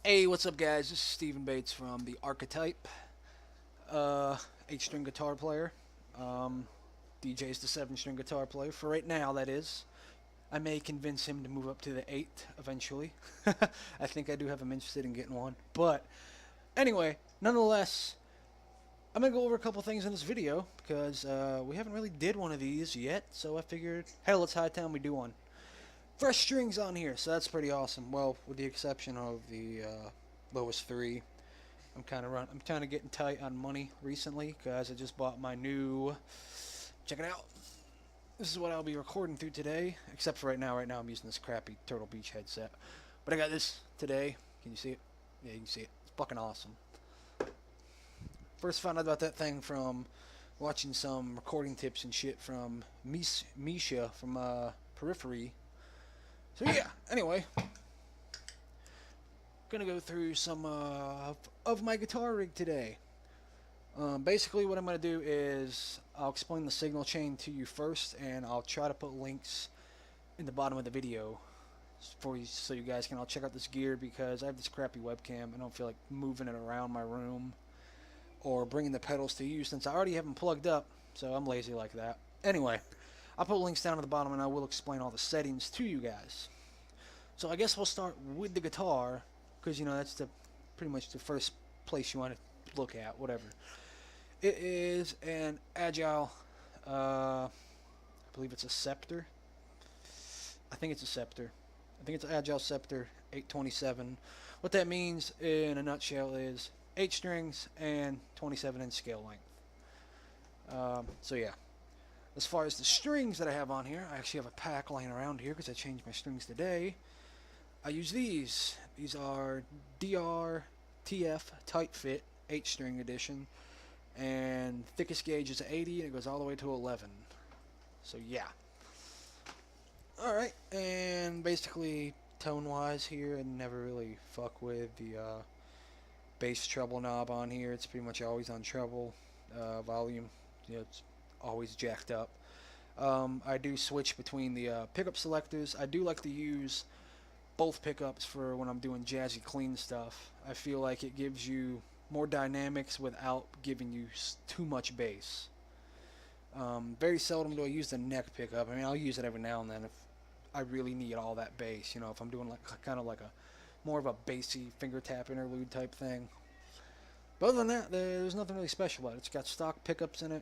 Hey, what's up, guys? This is Stephen Bates from the Archetype, 8-string guitar player. Um, DJ's the 7-string guitar player. For right now, that is. I may convince him to move up to the 8 eventually. I think I do have him interested in getting one. But anyway, nonetheless, I'm going to go over a couple things in this video because we haven't really did one of these yet. So I figured, hey, let's high time we do one. Fresh strings on here, so that's pretty awesome. Well, with the exception of the lowest three. I'm kind of getting tight on money recently because I just bought my new. Check it out. This is what I'll be recording through today. Except for right now. Right now I'm using this crappy Turtle Beach headset. But I got this today. Can you see it? Yeah, you can see it. It's fucking awesome. First found out about that thing from watching some recording tips and shit from Misha from Periphery. So yeah. Anyway, gonna go through some of my guitar rig today. Basically, what I'm gonna do is I'll explain the signal chain to you first, and I'll try to put links in the bottom of the video for you, so you guys can all check out this gear because I have this crappy webcam. I don't feel like moving it around my room or bringing the pedals to you since I already have them plugged up. So I'm lazy like that. Anyway, I'll put links down at the bottom, and I will explain all the settings to you guys. So I guess we'll start with the guitar because that's the pretty much the first place you want to look at. Whatever. It is an Agile. I believe it's a Scepter. I think it's a Scepter. I think it's an Agile Scepter 827. What that means in a nutshell is 8 strings and 27-inch scale length. So yeah. As far as the strings that I have on here, I actually have a pack lying around here because I changed my strings today. I use these. These are DRTF Tight Fit 8-string edition. And thickest gauge is 80 and it goes all the way to 11. So yeah. Alright, and basically tone wise here, I never really fuck with the bass treble knob on here. It's pretty much always on treble. Volume, it's always jacked up. I do switch between the pickup selectors. I do like to use both pickups for when I'm doing jazzy clean stuff. I feel like it gives you more dynamics without giving you too much bass. Very seldom do I use the neck pickup. I mean, I'll use it every now and then if I really need all that bass. If I'm doing like kind of like a more of a bassy finger tap interlude type thing. But other than that, there's nothing really special about it. It's got stock pickups in it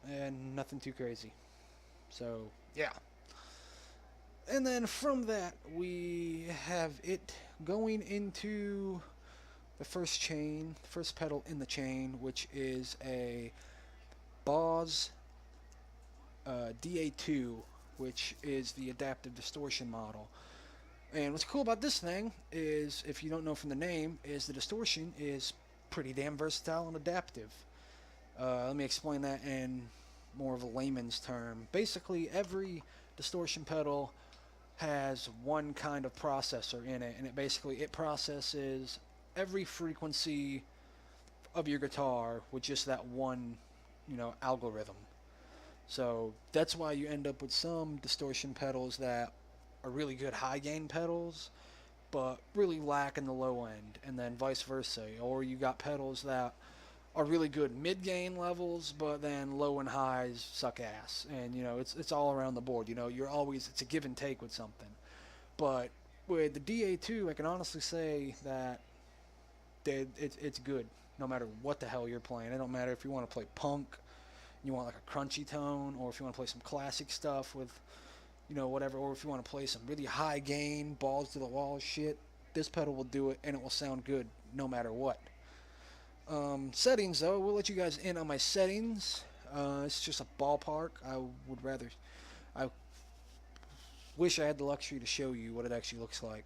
and nothing too crazy. So yeah. And then from that, we have it going into the first chain, the first pedal in the chain, which is a Boss DA2, which is the adaptive distortion model. And what's cool about this thing is, if you don't know from the name, is the distortion is pretty damn versatile and adaptive. Let me explain that in more of a layman's term. Basically, every distortion pedal has one kind of processor in it, and it processes every frequency of your guitar with just that one, algorithm. So that's why you end up with some distortion pedals that are really good high gain pedals, but really lack in the low end, and then vice versa. Or you got pedals that are really good mid gain levels, but then low and highs suck ass. And it's all around the board. It's a give and take with something. But with the DA2, I can honestly say that it's good no matter what the hell you're playing. It don't matter if you want to play punk, you want like a crunchy tone, or if you want to play some classic stuff with whatever, or if you want to play some really high gain balls to the wall shit. This pedal will do it, and it will sound good no matter what. Settings, though, we'll let you guys in on my settings. It's just a ballpark. I wish I had the luxury to show you what it actually looks like,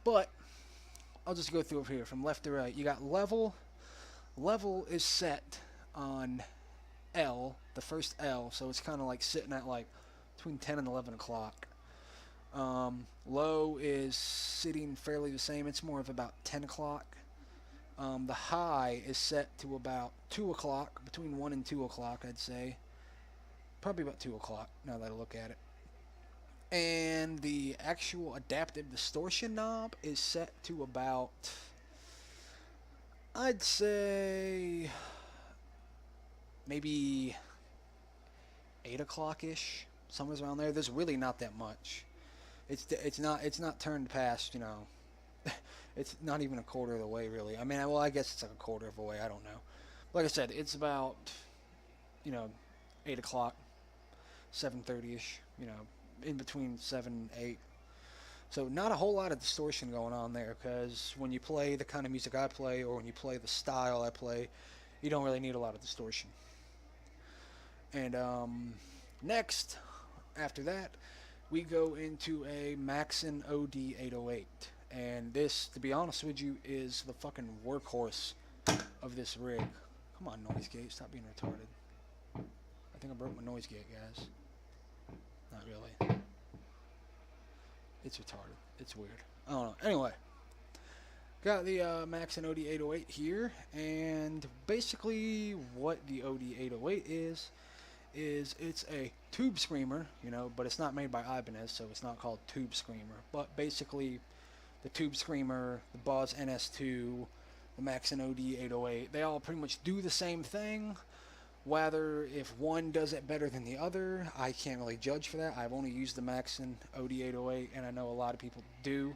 but I'll just go through it here from left to right. You got level. Level is set on L, the first L, so it's kind of like sitting at like between 10 and 11 o'clock. Low is sitting fairly the same. It's more of about 10 o'clock. The high is set to about 2 o'clock, between 1 and 2 o'clock, I'd say. Probably about 2 o'clock, now that I look at it. And the actual adaptive distortion knob is set to about I'd say maybe 8 o'clock ish, somewhere around there. There's really not that much. It's not turned past, you know. It's not even a quarter of the way, really. I mean, well, I guess it's like a quarter of a way. I don't know. Like I said, it's about, you know, 8 o'clock, 7:30 ish. You know, in between 7 and 8. So not a whole lot of distortion going on there, because when you play the kind of music I play, or when you play the style I play, you don't really need a lot of distortion. And next, after that, we go into a Maxon OD808. And this, to be honest with you, is the fucking workhorse of this rig. Come on, noise gate, stop being retarded. I think I broke my noise gate, guys. Not really. It's retarded. It's weird. I don't know. Anyway, got the Maxon OD808 here, and basically what the OD808 is it's a tube screamer, you know, but it's not made by Ibanez, so it's not called tube screamer. But basically, the tube screamer, the Boss NS2, the Maxon OD808, they all pretty much do the same thing. Whether if one does it better than the other, I can't really judge for that. I've only used the Maxon OD808, and I know a lot of people do.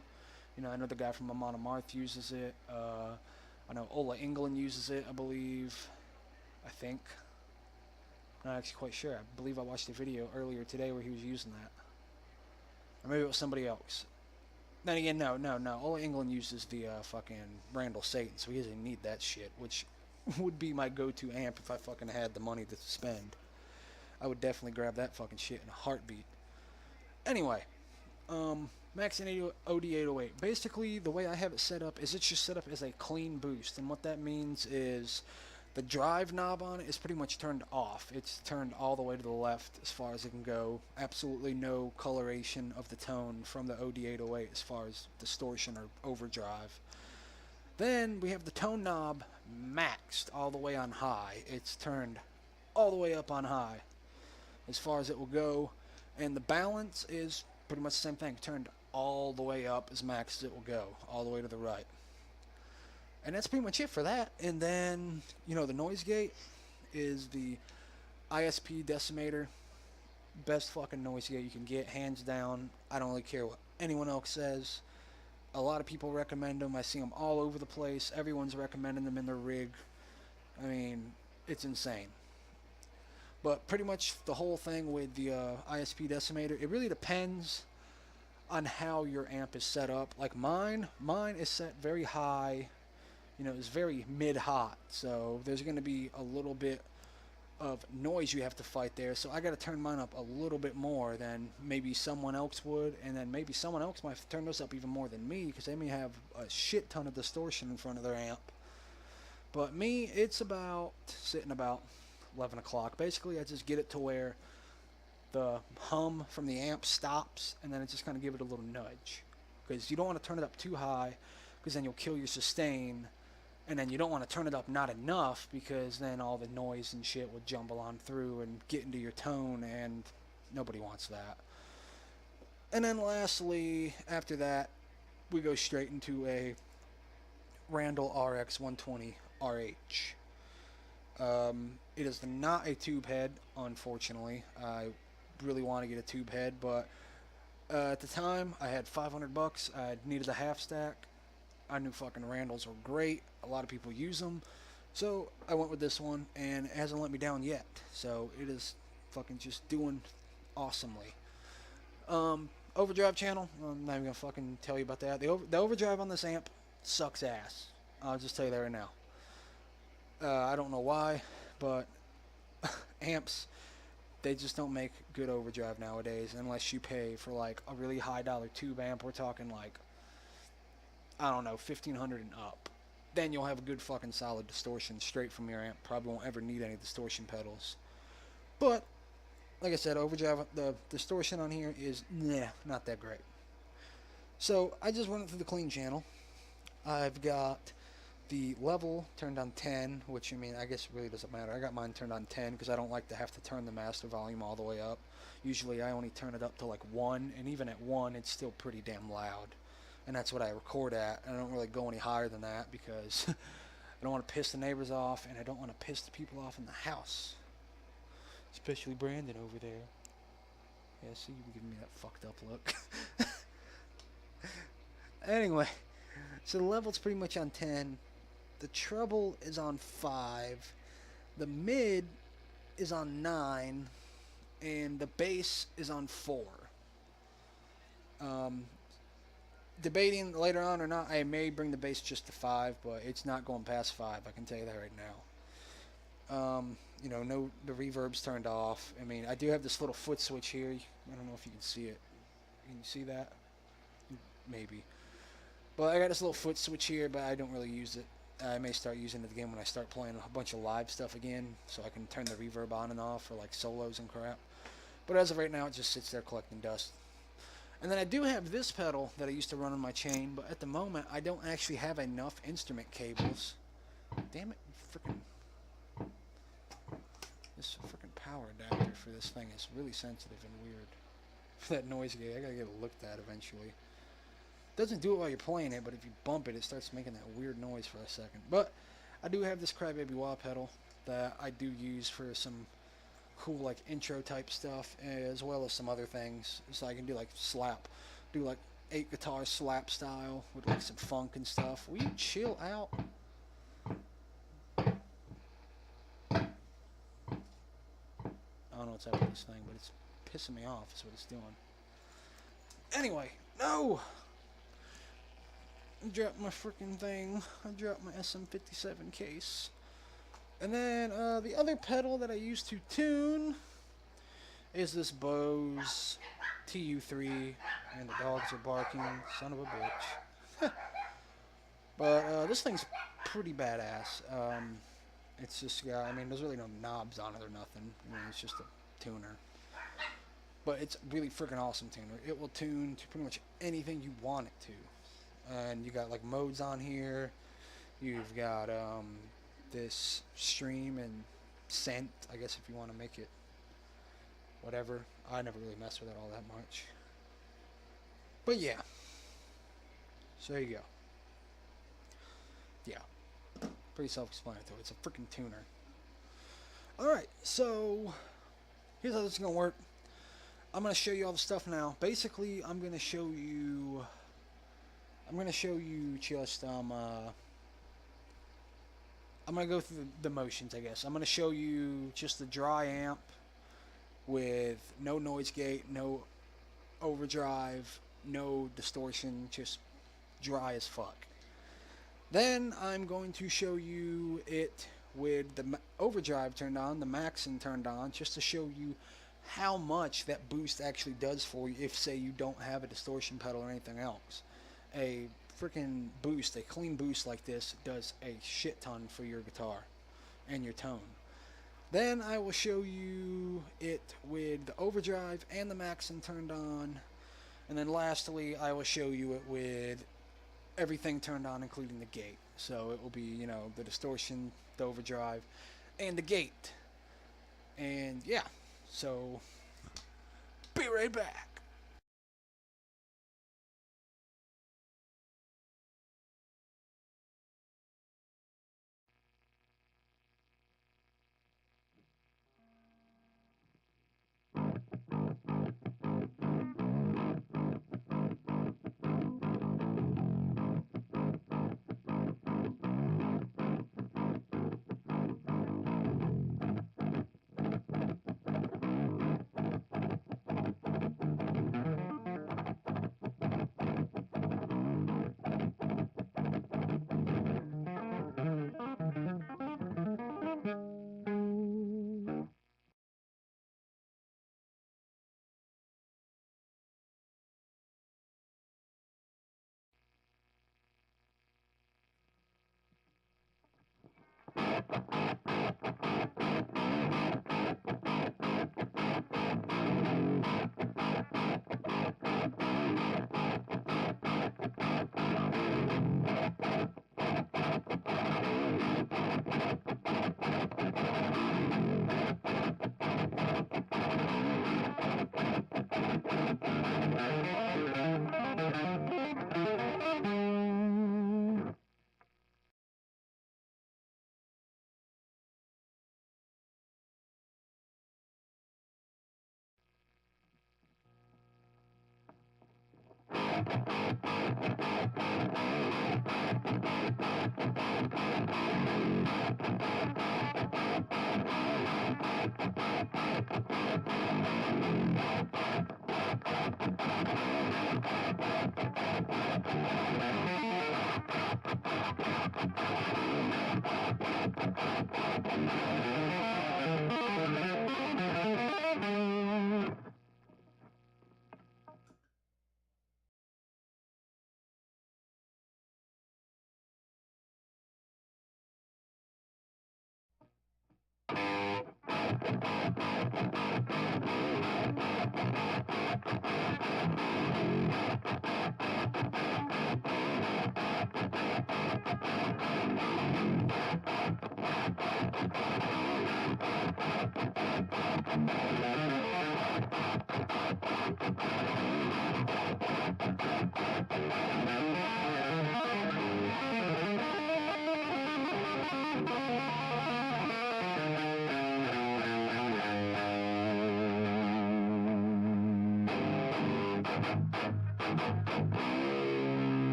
You know, I know the guy from Amon Amarth uses it. I know Ola England uses it, I believe. I think. I'm not actually quite sure. I believe I watched a video earlier today where he was using that. Or maybe it was somebody else. Then again, no. Ola England uses the fucking Randall Satan, so he doesn't need that shit, which would be my go-to amp if I fucking had the money to spend. I would definitely grab that fucking shit in a heartbeat. Anyway, Maxon OD808. Basically, the way I have it set up is it's just set up as a clean boost, and what that means is the drive knob on it is pretty much turned off. It's turned all the way to the left as far as it can go. Absolutely no coloration of the tone from the OD808 as far as distortion or overdrive. Then we have the tone knob maxed all the way on high. It's turned all the way up on high as far as it will go. And the balance is pretty much the same thing. Turned all the way up as max as it will go. All the way to the right. And that's pretty much it for that. And then, you know, the noise gate is the Isp Decimator. Best fucking noise gate you can get, hands down. I don't really care what anyone else says. A lot of people recommend them. I see them all over the place. Everyone's recommending them in their rig. I mean, it's insane. But pretty much the whole thing with the Isp Decimator, it really depends on how your amp is set up. Like mine is set very high. You know, it's very mid-hot, so there's going to be a little bit of noise you have to fight there, so I got to turn mine up a little bit more than maybe someone else would, and then maybe someone else might turn this up even more than me, because they may have a shit ton of distortion in front of their amp. But me, it's sitting about 11 o'clock. Basically, I just get it to where the hum from the amp stops, and then I just kind of give it a little nudge, because you don't want to turn it up too high, because then you'll kill your sustain. And then you don't want to turn it up not enough, because then all the noise and shit will jumble on through and get into your tone, and nobody wants that. And then lastly, after that, we go straight into a Randall RX120rh. It is not a tube head, unfortunately. I really want to get a tube head, but at the time I had $500. I needed a half stack. I knew fucking Randalls were great. A lot of people use them. So I went with this one, and it hasn't let me down yet. So it is fucking just doing awesomely. Overdrive channel, I'm not even going to fucking tell you about that. The overdrive on this amp sucks ass. I'll just tell you that right now. I don't know why, but amps, they just don't make good overdrive nowadays unless you pay for like a really high dollar tube amp. We're talking like, I don't know, $1,500 and up. Then you'll have a good fucking solid distortion straight from your amp. Probably won't ever need any distortion pedals. But, like I said, overdrive, the distortion on here is, not that great. So, I just run it through the clean channel. I've got the level turned on 10, which, I mean, I guess it really doesn't matter. I got mine turned on 10 because I don't like to have to turn the master volume all the way up. Usually I only turn it up to like 1, and even at 1, it's still pretty damn loud. And that's what I record at. I don't really go any higher than that because I don't want to piss the neighbors off, and I don't want to piss the people off in the house. Especially Brandon over there. Yeah, see, you giving me that fucked up look. Anyway, so the level's pretty much on 10. The treble is on 5. The mid is on 9. And the bass is on 4. Debating later on or not, I may bring the bass just to 5, but it's not going past 5. I can tell you that right now. You know, no, the reverb's turned off. I mean, I do have this little foot switch here. I don't know if you can see it. Can you see that? Maybe. But I got this little foot switch here, but I don't really use it. I may start using it again when I start playing a bunch of live stuff again, so I can turn the reverb on and off for like solos and crap. But as of right now, it just sits there collecting dust. And then I do have this pedal that I used to run on my chain, but at the moment, I don't actually have enough instrument cables. Damn it, freaking... This freaking power adapter for this thing is really sensitive and weird. For that noise gate, I gotta get it looked at eventually. It doesn't do it while you're playing it, but if you bump it, it starts making that weird noise for a second. But I do have this Crybaby Wah pedal that I do use for some cool like intro type stuff, as well as some other things. So I can do like slap, do like 8 guitar slap style with like some funk and stuff. Will you chill out? I don't know what's up with this thing, but it's pissing me off is what it's doing. Anyway, no! I dropped my freaking thing. I dropped my SM57 case. And then the other pedal that I used to tune is this Bose TU3. And the dogs are barking. Son of a bitch. But this thing's pretty badass. It's just got, I mean, there's really no knobs on it or nothing. I mean, it's just a tuner. But it's a really freaking awesome tuner. It will tune to pretty much anything you want it to. And you got like modes on here. You've got this stream and scent, I guess, if you want to make it whatever. I never really messed with it all that much. But yeah. So there you go. Yeah. Pretty self-explanatory. It's a freaking tuner. Alright, so here's how this is going to work. I'm going to show you all the stuff now. Basically, I'm going to show you just, I'm going to go through the motions, I guess. I'm going to show you just the dry amp with no noise gate, no overdrive, no distortion, just dry as fuck. Then I'm going to show you it with the overdrive turned on, the Maxon turned on, just to show you how much that boost actually does for you if, say, you don't have a distortion pedal or anything else. A freaking boost, a clean boost like this, does a shit ton for your guitar and your tone. Then I will show you it with the overdrive and the Maxon turned on. And then lastly, I will show you it with everything turned on, including the gate. So it will be, you know, the distortion, the overdrive, and the gate. And yeah, so be right back.